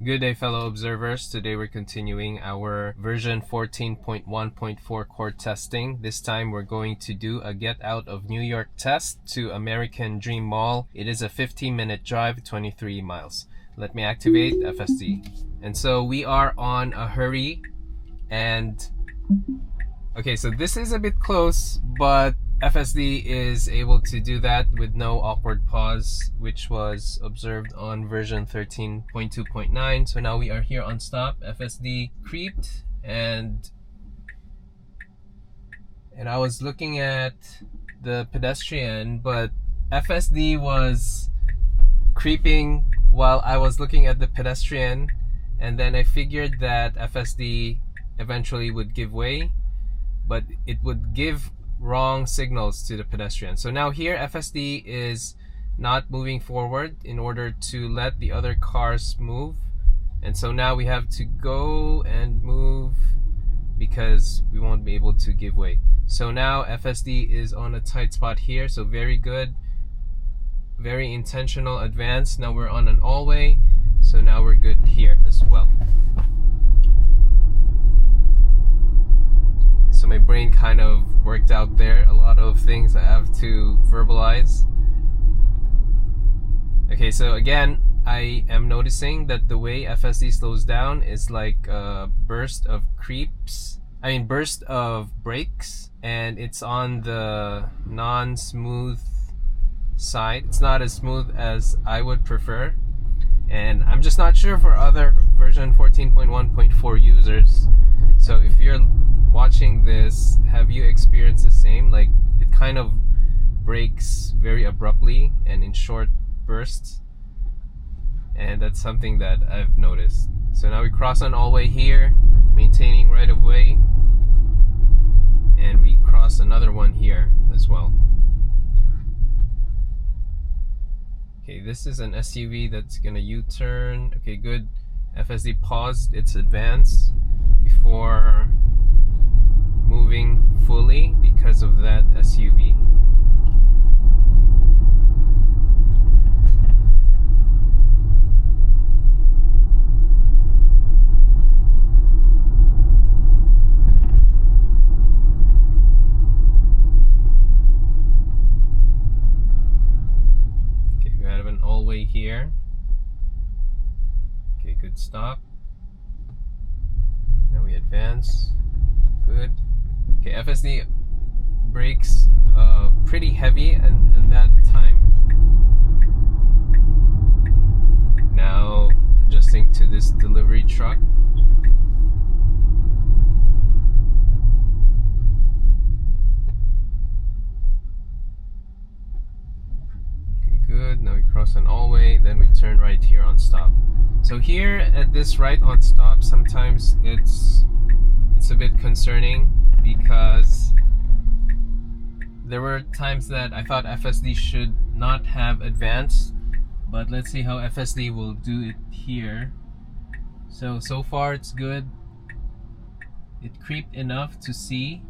Good day, fellow observers. Today we're continuing our version 14.1.4 core testing. This time we're going to do a get out of New York test to American Dream Mall. It is a 15-minute drive, 23 miles. Let me activate FSD. And so we are on a hurry. And okay, so this is a bit close, but FSD is able to do that with no awkward pause, which was observed on version 13.2.9. So now we are here on stop. FSD creeped, and I was looking at the pedestrian, but FSD was creeping while I was looking at the pedestrian, and then I figured that FSD eventually would give way, but it would give wrong signals to the pedestrian. So now here FSD is not moving forward in order to let the other cars move, and so now we have to go and move because we won't be able to give way. So now FSD is on a tight spot here, so very good, very intentional advance. Now we're on an all-way, so now we're good here as well. So my brain kind of worked out there. A lot of things I have to verbalize. Okay, so again, I am noticing that the way FSD slows down is like a burst of burst of brakes, and it's on the non-smooth side. It's not as smooth as I would prefer. And I'm just not sure for other version 14.1.4 users. So if you're watching this, have you experienced the same? Like, it kind of breaks very abruptly and in short bursts, and that's something that I've noticed. So now we cross on all-way here, maintaining right of way, and we cross another one here as well. Okay, this is an SUV that's gonna U-turn. Okay, good. FSD paused its advance before moving fully because of that SUV. Okay, we have an all-way here. Okay, good stop. Now we advance. Good. Okay, FSD brakes pretty heavy at that time. Now adjusting to this delivery truck. Okay, good. Now we cross an all-way, then we turn right here on stop. So here at this right on stop, sometimes it's a bit concerning, because there were times that I thought FSD should not have advanced, but let's see how FSD will do it here. So far it's good. It creeped enough to see.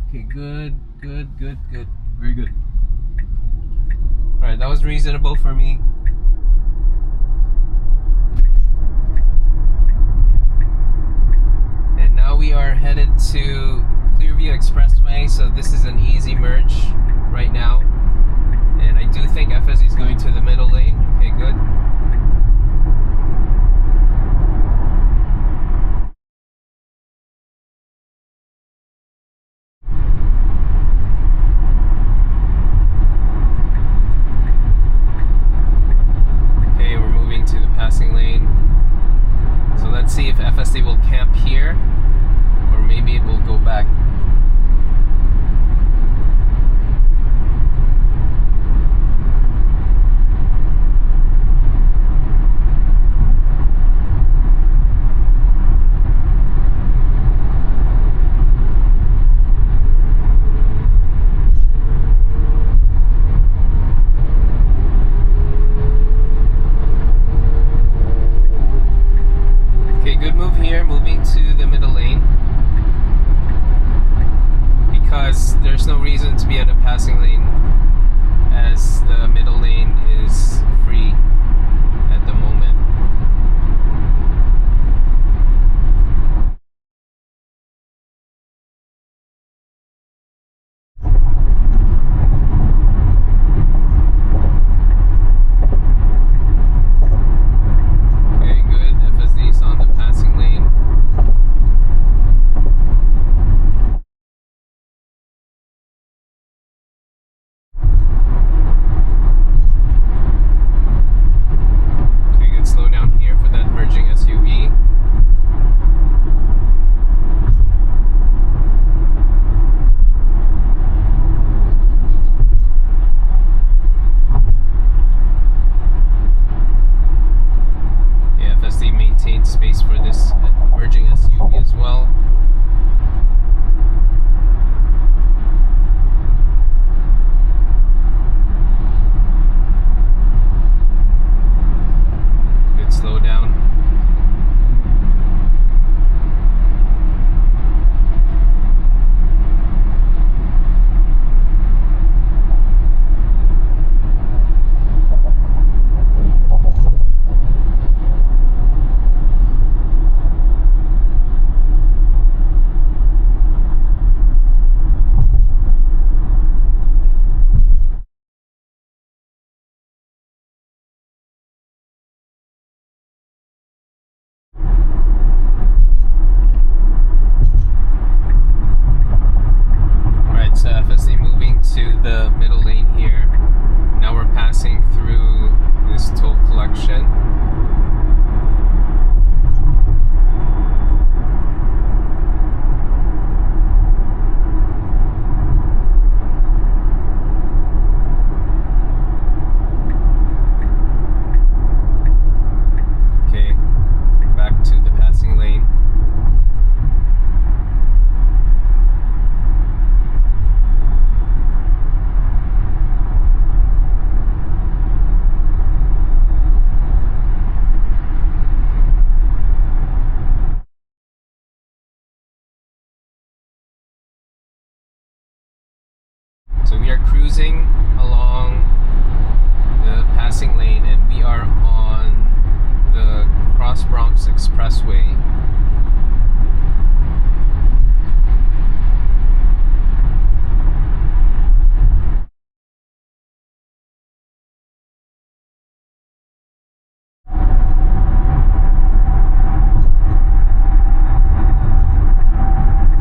Okay, good. Very good. Alright, that was reasonable for me. We are headed to Clearview Expressway, so this is an easy merge right now, and I do think FSD is going to the middle lane. Okay, good. Okay, we're moving to the passing lane, so let's see if FSD will camp here, or maybe it will go back. Okay, good move here, moving to the middle lane, because there's no reason to be on a passing lane, as the middle lane is free at the moment. maintain space for this merging SUV as well. Good slowdown. So FSD moving to the middle lane here. Now we're passing through this toll collection. Okay, back to the passing lane. So we are cruising along the passing lane and we are on the Cross Bronx Expressway.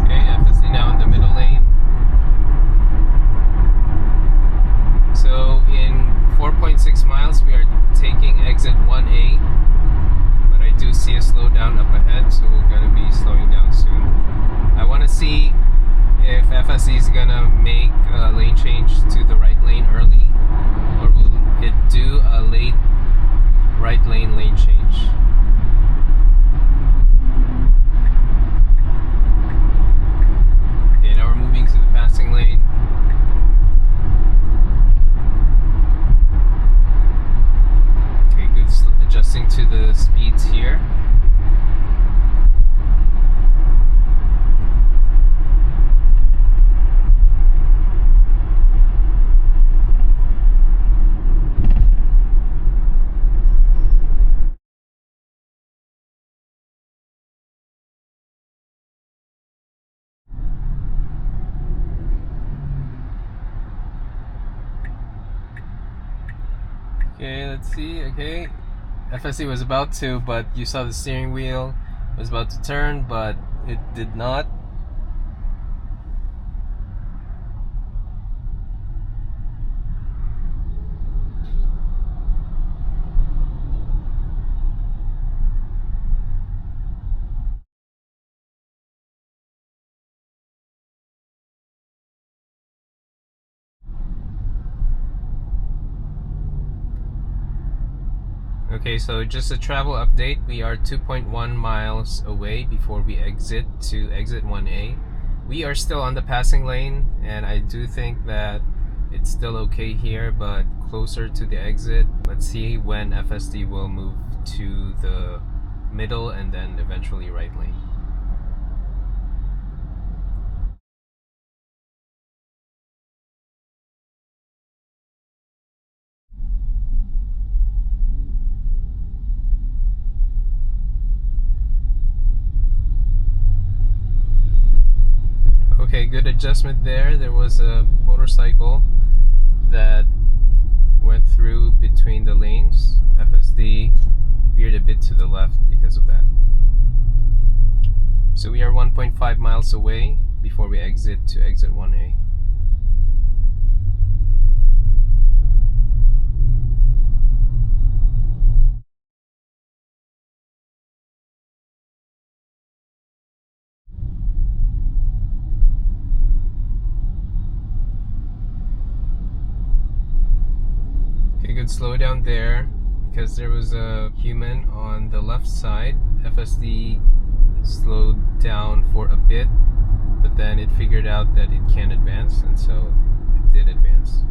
Okay, FSD now in the middle lane. So in 4.6 miles we are taking exit 1A, but I do see a slowdown up ahead, so we're going to be slowing down soon. I want to see if FSD is going to make a lane change to the right lane early, or will it do a late right lane change. Okay, now we're moving to the passing lane. Adjusting to the speeds here. Okay, let's see. Okay, FSD was about to, but you saw the steering wheel was about to turn, but it did not. Okay, so just a travel update. We are 2.1 miles away before we exit to exit 1A. We are still on the passing lane, and I do think that it's still okay here, but closer to the exit. Let's see when FSD will move to the middle and then eventually right lane. Okay, good adjustment there. There was a motorcycle that went through between the lanes. FSD veered a bit to the left because of that. So we are 1.5 miles away before we exit to exit 1A. Okay, good slowdown there because there was a human on the left side. FSD slowed down for a bit, but then it figured out that it can't advance, and so it did advance.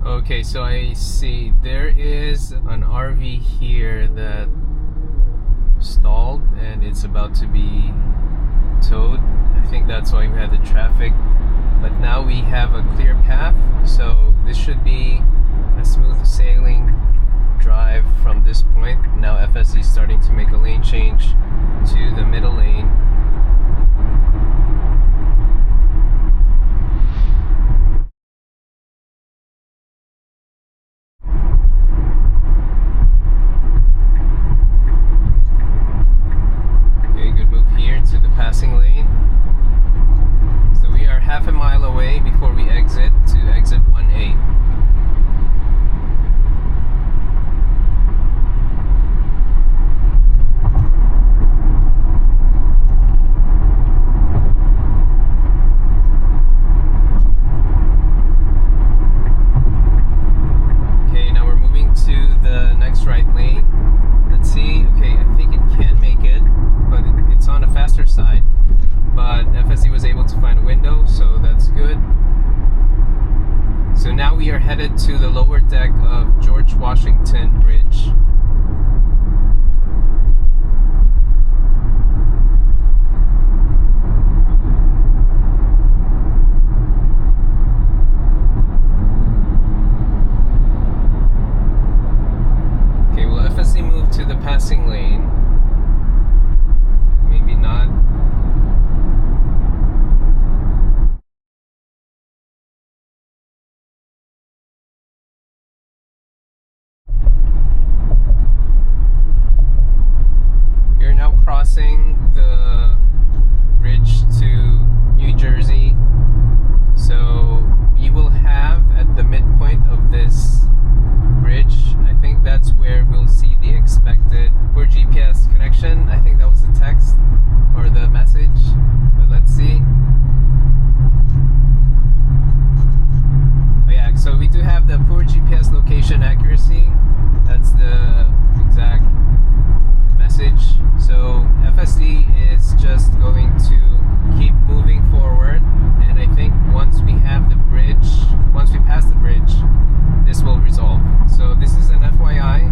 Okay, so I see there is an RV here that stalled and it's about to be towed. I think that's why we had the traffic, but now we have a clear path, so this should be a smooth sailing drive from this point. Now FSD is starting to make a lane change to the middle lane. To the passing lane. So we are half a mile away before we exit to exit 1A. Okay, now we're moving to the next right lane. Let's see. Okay, I think it can make it, but it's on a faster side. But FSD was able to find a window, so that's good. So now we are headed to the lower deck of George Washington Bridge. Okay, will FSD move to the passing lane? Maybe not. We're now crossing the bridge to New Jersey. So we will have at the midpoint of this bridge, I think that's where we'll see the expected poor GPS connection. I think that was the text or the message, but let's see. Oh yeah, so we do have the poor GPS location accuracy. That's the exact message. So FSD is just going to keep moving forward, and I think once we have the bridge, once we pass the bridge, this will resolve. So this is an FYI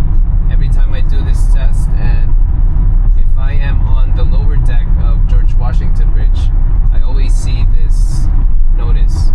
every time I do this test, and if I am on the lower deck of George Washington Bridge, I always see this notice.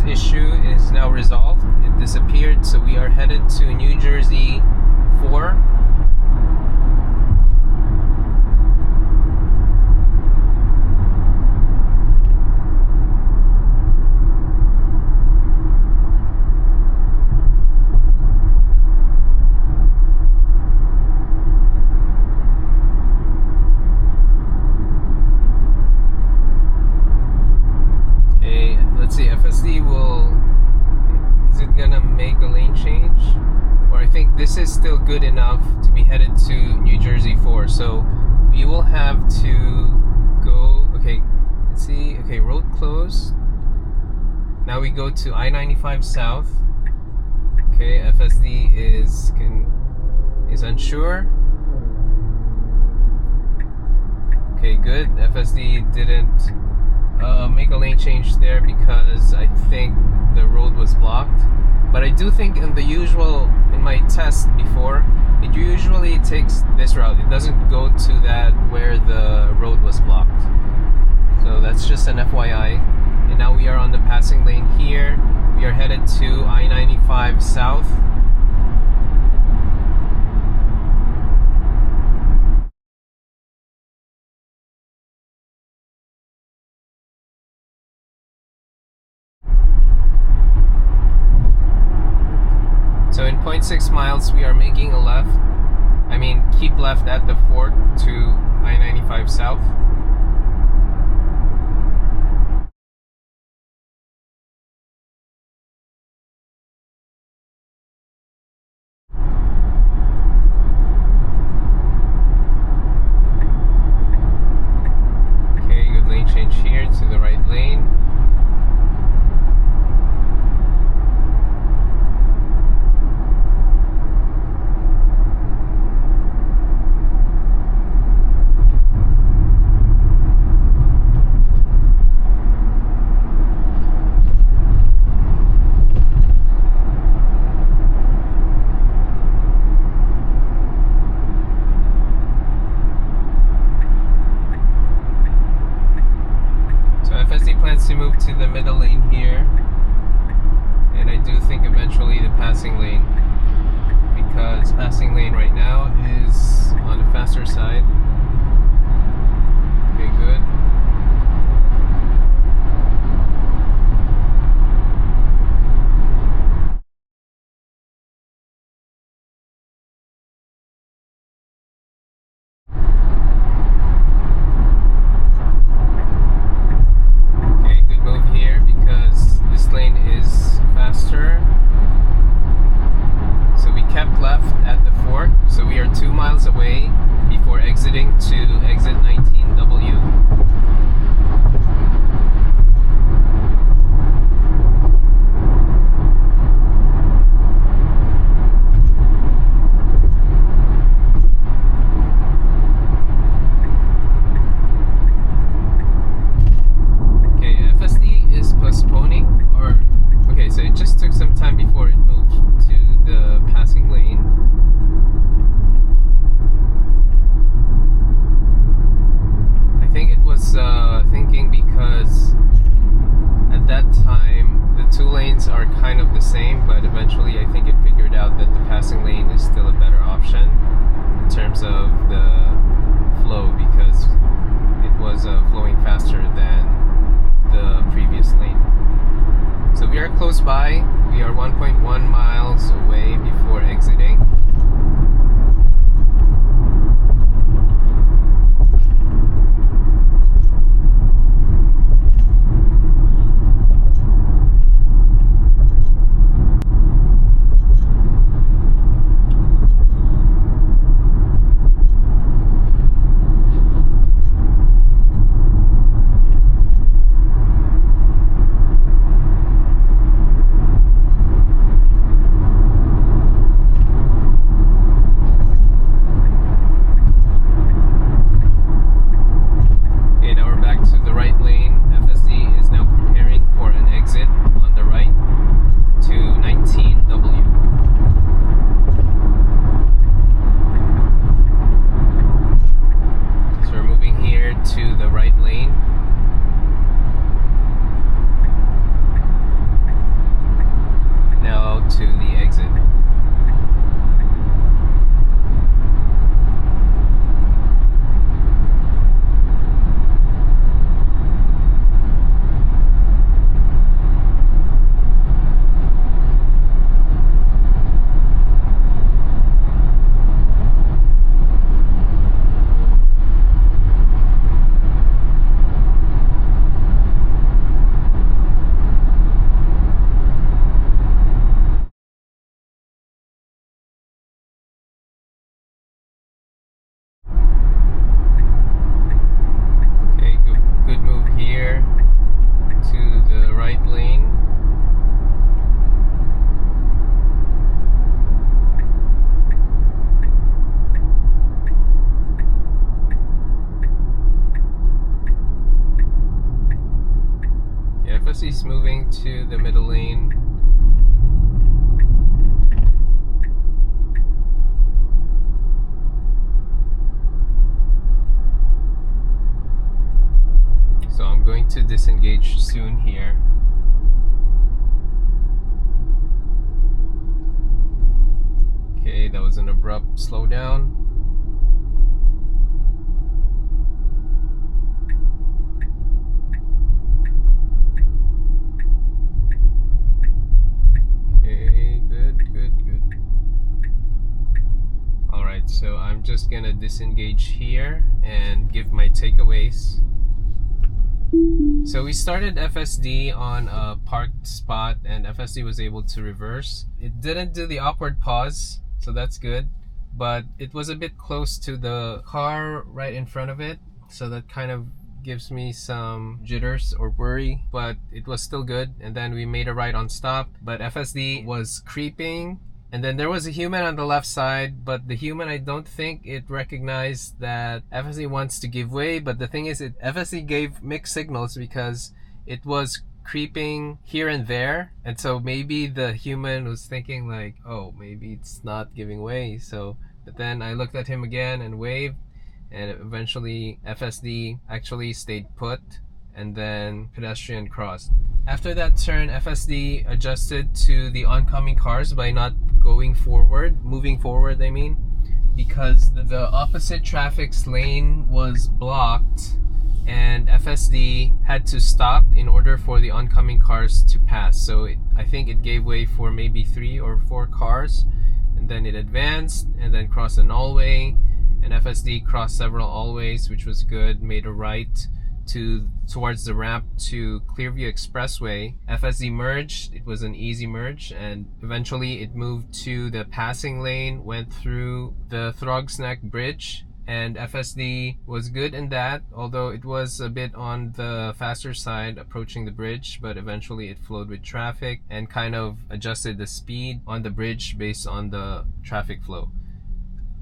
Issue is now resolved. It disappeared, so we are headed to New Jersey 4. Let's see, FSD is it gonna make a lane change? Or I think this is still good enough to be headed to New Jersey 4. So we will have to go, okay, let's see, okay, road closed. Now we go to I-95 South. Okay, FSD is unsure. Okay, good, FSD didn't make a lane change there because I think the road was blocked. But I do think in my test before, it usually takes this route. It doesn't go to that where the road was blocked. So that's just an FYI. And now we are on the passing lane here. We are headed to I-95 South. 0.6 miles, we are making a left. I mean, keep left at the fork to I-95 South. Okay, good lane change here to the right lane. FSD plans to move to the middle lane here, and I do think eventually the passing lane, because passing lane right now is on the faster side. Okay, good. So we kept left at the fork, so we are 2 miles away before exiting to exit 19W. Okay, FSD is postponing, or okay, so it just took some time before it moved to the passing lane. I think it was thinking because at that time the two lanes are kind of the same, but eventually I think it figured out that the passing lane is still a better option in terms of the flow, because it was flowing faster than the previous lane. So we are close by. We are 1.1 miles away before exiting. FSD's moving to the middle lane. So I'm going to disengage soon here. Okay, that was an abrupt slowdown. Okay, good. just gonna disengage here and give my takeaways. So we started FSD on a parked spot and FSD was able to reverse. It didn't do the awkward pause, so that's good, but it was a bit close to the car right in front of it, so that kind of gives me some jitters or worry, but it was still good. And then we made a right on stop, but FSD was creeping, and then there was a human on the left side, but the human, I don't think it recognized that FSD wants to give way. But the thing is, FSD gave mixed signals because it was creeping here and there, and so maybe the human was thinking like, oh, maybe it's not giving way. So but then I looked at him again and waved, and eventually FSD actually stayed put, and then pedestrian crossed. After that turn, FSD adjusted to the oncoming cars by not moving forward I mean, because the opposite traffic's lane was blocked and FSD had to stop in order for the oncoming cars to pass. So I think it gave way for maybe 3 or 4 cars, and then it advanced and then crossed an all-way, and FSD crossed several all-ways, which was good, made a right towards the ramp to Clearview Expressway. FSD merged. It was an easy merge, and eventually it moved to the passing lane, went through the Throgs Neck Bridge, and FSD was good in that, although it was a bit on the faster side approaching the bridge, but eventually it flowed with traffic and kind of adjusted the speed on the bridge based on the traffic flow.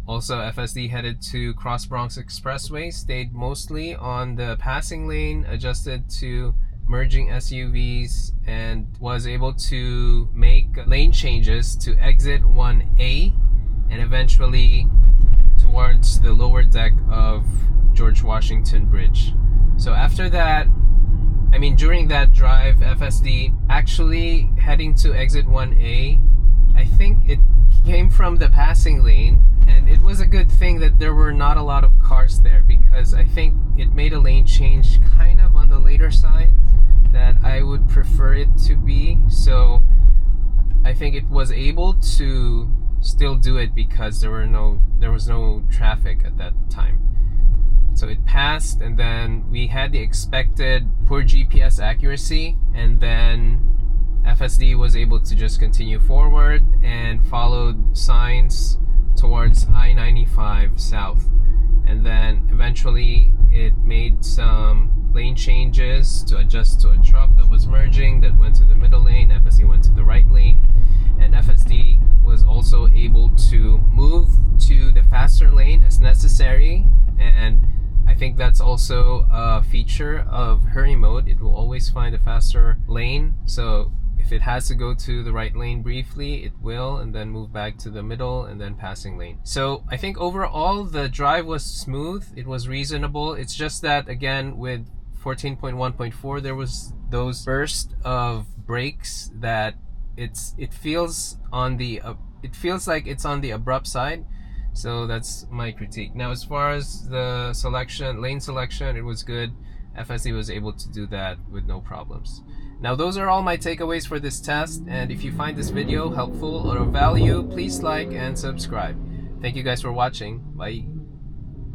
Also, FSD headed to Cross Bronx Expwy, stayed mostly on the passing lane, adjusted to merging SUVs, and was able to make lane changes to exit 1A and eventually towards the lower deck of George Washington Bridge. So after that, during that drive, FSD actually heading to exit 1A, I think it came from the passing lane, and it was a good thing that there were not a lot of cars there, because I think it made a lane change kind of on the later side that I would prefer it to be. So I think it was able to still do it because there was no traffic at that time. So it passed, and then we had the expected poor GPS accuracy, and then FSD was able to just continue forward and followed signs towards I-95 south. And then eventually it made some lane changes to adjust to a truck that was merging, that went to the middle lane. FSD went to the right lane, and FSD was also able to move to the faster lane as necessary. And I think that's also a feature of Hurry mode. It will always find a faster lane, so if it has to go to the right lane briefly, it will, and then move back to the middle and then passing lane. So I think overall the drive was smooth. It was reasonable. It's just that, again, with 14.1.4, there was those bursts of brakes that it feels like it's on the abrupt side. So that's my critique. Now, as far as the lane selection, it was good. FSD was able to do that with no problems. Now, those are all my takeaways for this test, and if you find this video helpful or of value, please like and subscribe. Thank you guys for watching. Bye.